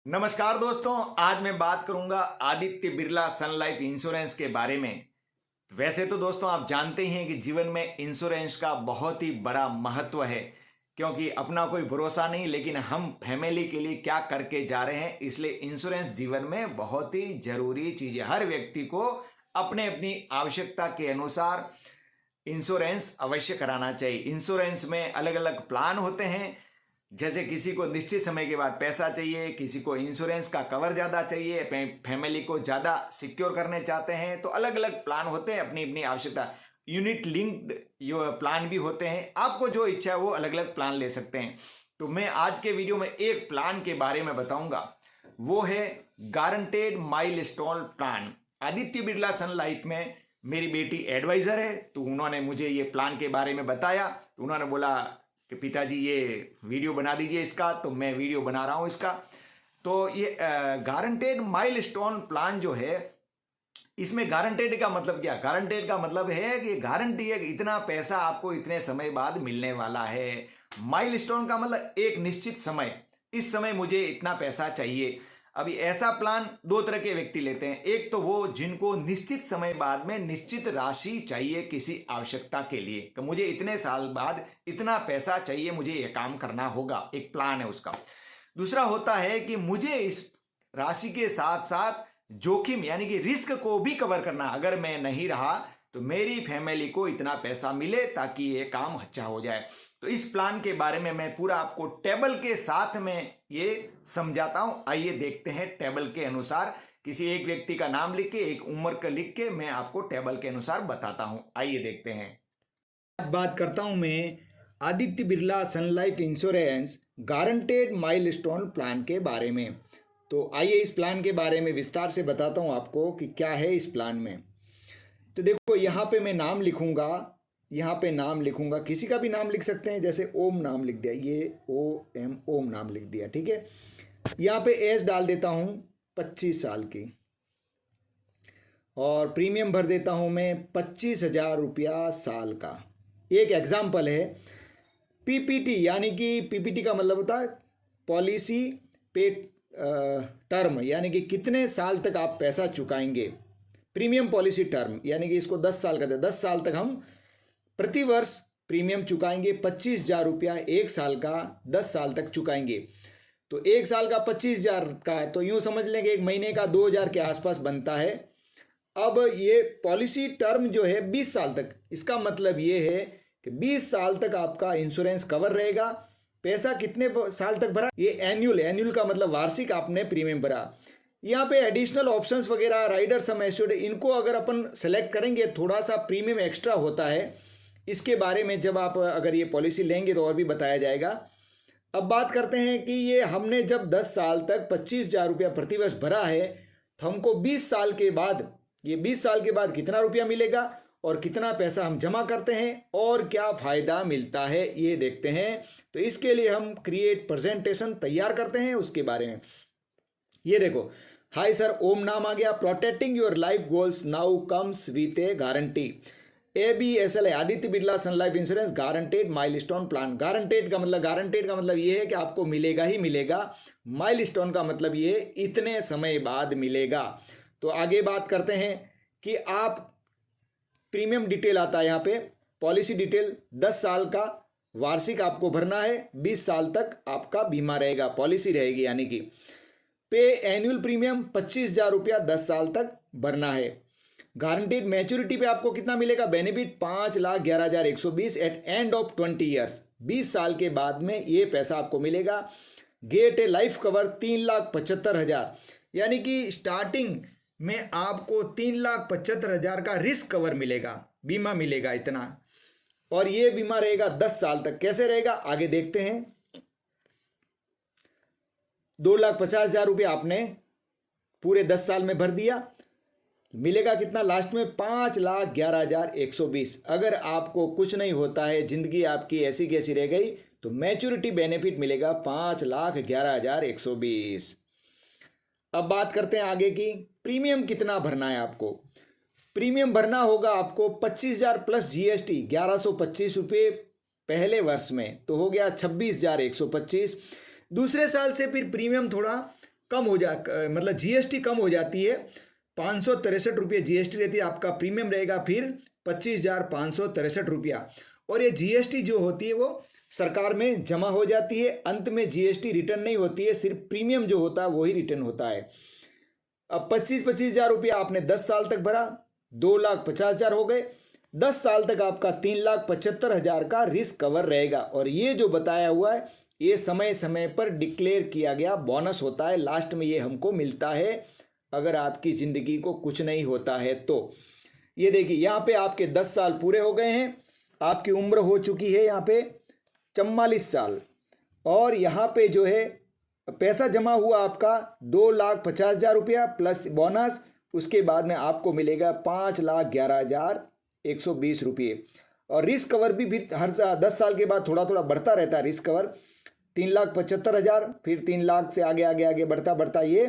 नमस्कार दोस्तों, आज मैं बात करूंगा Aditya Birla sun life insurance के बारे में। वैसे तो दोस्तों आप जानते ही हैं कि जीवन में इंश्योरेंस का बहुत ही बड़ा महत्व है, क्योंकि अपना कोई भरोसा नहीं, लेकिन हम फैमिली के लिए क्या करके जा रहे हैं, इसलिए इंश्योरेंस जीवन में बहुत ही जरूरी चीज है। हर व्यक्ति को अपने अपनी आवश्यकता के अनुसार इंश्योरेंस अवश्य कराना चाहिए। इंश्योरेंस में अलग अलग प्लान होते हैं, जैसे किसी को निश्चित समय के बाद पैसा चाहिए, किसी को इंश्योरेंस का कवर ज़्यादा चाहिए, फैमिली को ज़्यादा सिक्योर करने चाहते हैं, तो अलग अलग प्लान होते हैं, अपनी अपनी आवश्यकता। यूनिट लिंक्ड प्लान भी होते हैं, आपको जो इच्छा है वो अलग अलग प्लान ले सकते हैं। तो मैं आज के वीडियो में एक प्लान के बारे में बताऊंगा, वो है guaranteed milestone plan. Aditya Birla sun life में मेरी बेटी एडवाइजर है, तो उन्होंने मुझे ये प्लान के बारे में बताया। तो उन्होंने बोला कि पिताजी ये वीडियो बना दीजिए इसका, तो मैं वीडियो बना रहा हूँ इसका। तो ये गारंटेड माइलस्टोन प्लान जो है, इसमें गारंटेड का मतलब क्या? गारंटेड का मतलब है कि गारंटी है कि इतना पैसा आपको इतने समय बाद मिलने वाला है। माइलस्टोन का मतलब एक निश्चित समय, इस समय मुझे इतना पैसा चाहिए। अभी ऐसा प्लान दो तरह के व्यक्ति लेते हैं। एक तो वो जिनको निश्चित समय बाद में निश्चित राशि चाहिए किसी आवश्यकता के लिए, कि मुझे इतने साल बाद इतना पैसा चाहिए, मुझे ये काम करना होगा, एक प्लान है उसका। दूसरा होता है कि मुझे इस राशि के साथ साथ जोखिम यानी कि रिस्क को भी कवर करना, अगर मैं नहीं रहा तो मेरी फैमिली को इतना पैसा मिले ताकि ये काम अच्छा हो जाए। तो इस प्लान के बारे में मैं पूरा आपको टेबल के साथ में ये समझाता हूं। आइए देखते हैं टेबल के अनुसार, किसी एक व्यक्ति का नाम लिख के, एक उम्र का लिख के मैं आपको टेबल के अनुसार बताता हूं। आइए देखते हैं। बात करता हूं मैं Aditya Birla sun life insurance guaranteed milestone plan के बारे में। तो आइए इस प्लान के बारे में विस्तार से बताता हूं आपको कि क्या है इस प्लान में। तो देखो, यहाँ पे मैं नाम लिखूंगा, यहाँ पे नाम लिखूंगा, किसी का भी नाम लिख सकते हैं, जैसे ओम नाम लिख दिया, ये OM ओम नाम लिख दिया, ठीक है। यहाँ पे एज डाल देता हूँ 25 साल की, और प्रीमियम भर देता हूँ मैं 25,000 रुपया साल का। एक एग्जाम्पल है PPT, यानी कि PPT का मतलब होता है पॉलिसी पे टर्म, यानी कि कितने साल तक आप पैसा चुकाएंगे। प्रीमियम पॉलिसी टर्म यानी कि इसको 10 साल कहते हैं। 10 साल तक हम प्रति वर्ष प्रीमियम चुकाएंगे 25,000 रुपया, एक साल का 10 साल तक चुकाएंगे। तो एक साल का 25,000 का है, तो यूँ समझ लेंगे एक महीने का 2,000 के आसपास बनता है। अब ये पॉलिसी टर्म जो है 20 साल तक, इसका मतलब ये है कि 20 साल तक आपका इंश्योरेंस कवर रहेगा। पैसा कितने साल तक भरा? ये एन्युअल का मतलब वार्षिक आपने प्रीमियम भरा। यहाँ पे एडिशनल ऑप्शंस वगैरह, राइडर सम एश्योर्ड, इनको अगर अपन सेलेक्ट करेंगे थोड़ा सा प्रीमियम एक्स्ट्रा होता है। इसके बारे में जब आप अगर ये पॉलिसी लेंगे तो और भी बताया जाएगा। अब बात करते हैं कि ये हमने जब 10 साल तक 25,000 रुपया प्रतिवर्ष भरा है, तो हमको 20 साल के बाद, ये 20 साल के बाद कितना रुपया मिलेगा और कितना पैसा हम जमा करते हैं और क्या फ़ायदा मिलता है, ये देखते हैं। तो इसके लिए हम क्रिएट प्रेजेंटेशन तैयार करते हैं उसके बारे में। ये देखो, हाय सर, ओम नाम आ गया। Protecting your life goals now comes with a guarantee. ABSL है, Aditya Birla sun life insurance guaranteed milestone plan. Guaranteed का मतलब ये है कि आपको मिलेगा ही मिलेगा। माइलस्टोन का मतलब ये इतने समय बाद मिलेगा। तो आगे बात करते हैं कि आप प्रीमियम डिटेल आता है यहाँ पे, पॉलिसी डिटेल 10 साल का वार्षिक आपको भरना है, 20 साल तक आपका बीमा रहेगा, पॉलिसी रहेगी, यानी कि पे एनुअल प्रीमियम 25,000 रुपया 10 साल तक भरना है। गारंटीड मैच्योरिटी पे आपको कितना मिलेगा? Benefit 5,11,120 at end of 20 years. 20 साल के बाद में ये पैसा आपको मिलेगा। गेट ए लाइफ कवर 3,75,000, यानी कि स्टार्टिंग में आपको 3,75,000 का रिस्क कवर मिलेगा, बीमा मिलेगा इतना। और ये बीमा रहेगा 10 साल तक। कैसे रहेगा आगे देखते हैं। 2,50,000 रुपये आपने पूरे 10 साल में भर दिया, मिलेगा कितना लास्ट में? 5,11,120। अगर आपको कुछ नहीं होता है, जिंदगी आपकी ऐसी कैसी रह गई, तो मैच्योरिटी बेनिफिट मिलेगा 5,11,120। अब बात करते हैं आगे की, प्रीमियम कितना भरना है आपको। प्रीमियम भरना होगा आपको 25,000 प्लस GST 1,125 रुपये पहले वर्ष में, तो हो गया 26,125। दूसरे साल से फिर प्रीमियम थोड़ा कम हो मतलब जीएसटी कम हो जाती है। 563 रुपये जीएसटी रहती है, आपका प्रीमियम रहेगा फिर 25,563 रुपया। और ये जीएसटी जो होती है वो सरकार में जमा हो जाती है, अंत में जीएसटी रिटर्न नहीं होती है, सिर्फ प्रीमियम जो होता है वही रिटर्न होता है। अब 25,000 रुपया आपने 10 साल तक भरा, 2,50,000 हो गए। 10 साल तक आपका 3,75,000 का रिस्क कवर रहेगा। और ये जो बताया हुआ है ये समय समय पर डिक्लेयर किया गया बोनस होता है, लास्ट में ये हमको मिलता है अगर आपकी ज़िंदगी को कुछ नहीं होता है तो। ये देखिए यहाँ पे आपके 10 साल पूरे हो गए हैं, आपकी उम्र हो चुकी है यहाँ पे 44 साल, और यहाँ पे जो है पैसा जमा हुआ आपका 2,50,000 रुपया प्लस बोनस। उसके बाद में आपको मिलेगा 5,11,120 रुपये। और रिस्क कवर भी फिर हर 10 साल के बाद थोड़ा थोड़ा बढ़ता रहता है रिस्क कवर। 3,75,000, फिर 3 लाख से आगे आगे आगे बढ़ता बढ़ता ये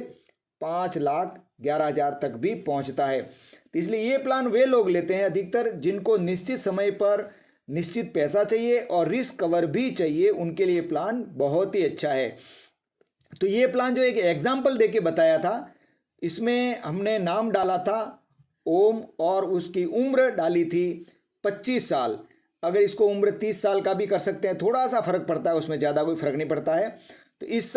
5,11,000 तक भी पहुंचता है। तो इसलिए ये प्लान वे लोग लेते हैं अधिकतर जिनको निश्चित समय पर निश्चित पैसा चाहिए और रिस्क कवर भी चाहिए, उनके लिए प्लान बहुत ही अच्छा है। तो ये प्लान जो एक एग्जाम्पल देके बताया था, इसमें हमने नाम डाला था ओम और उसकी उम्र डाली थी 25 साल। अगर इसको उम्र 30 साल का भी कर सकते हैं, थोड़ा सा फर्क पड़ता है, उसमें ज़्यादा कोई फर्क नहीं पड़ता है। तो इस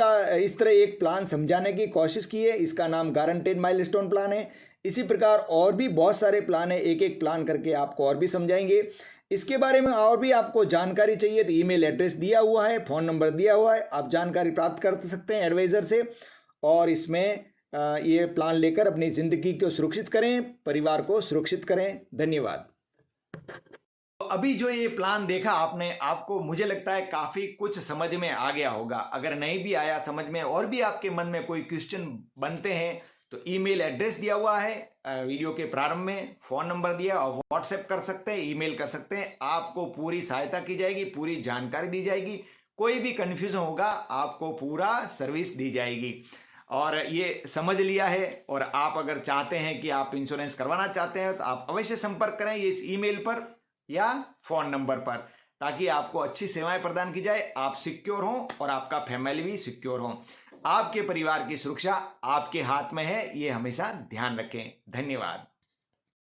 तरह एक प्लान समझाने की कोशिश की है, इसका नाम गारंटेड माइलस्टोन प्लान है। इसी प्रकार और भी बहुत सारे प्लान है, एक एक प्लान करके आपको और भी समझाएंगे। इसके बारे में और भी आपको जानकारी चाहिए तो ईमेल एड्रेस दिया हुआ है, फ़ोन नंबर दिया हुआ है, आप जानकारी प्राप्त कर सकते हैं एडवाइज़र से। और इसमें ये प्लान लेकर अपनी ज़िंदगी को सुरक्षित करें, परिवार को सुरक्षित करें। धन्यवाद। तो अभी जो ये प्लान देखा आपने, आपको मुझे लगता है काफ़ी कुछ समझ में आ गया होगा। अगर नहीं भी आया समझ में और भी आपके मन में कोई क्वेश्चन बनते हैं तो ईमेल एड्रेस दिया हुआ है वीडियो के प्रारंभ में, फ़ोन नंबर दिया, और व्हाट्सएप कर सकते हैं, ईमेल कर सकते हैं। आपको पूरी सहायता की जाएगी, पूरी जानकारी दी जाएगी। कोई भी कन्फ्यूज़न होगा आपको पूरा सर्विस दी जाएगी। और ये समझ लिया है, और आप अगर चाहते हैं कि आप इंश्योरेंस करवाना चाहते हैं तो आप अवश्य संपर्क करें ये इस ईमेल पर या फ़ोन नंबर पर, ताकि आपको अच्छी सेवाएं प्रदान की जाए, आप सिक्योर हों और आपका फैमिली भी सिक्योर हो। आपके परिवार की सुरक्षा आपके हाथ में है, ये हमेशा ध्यान रखें। धन्यवाद।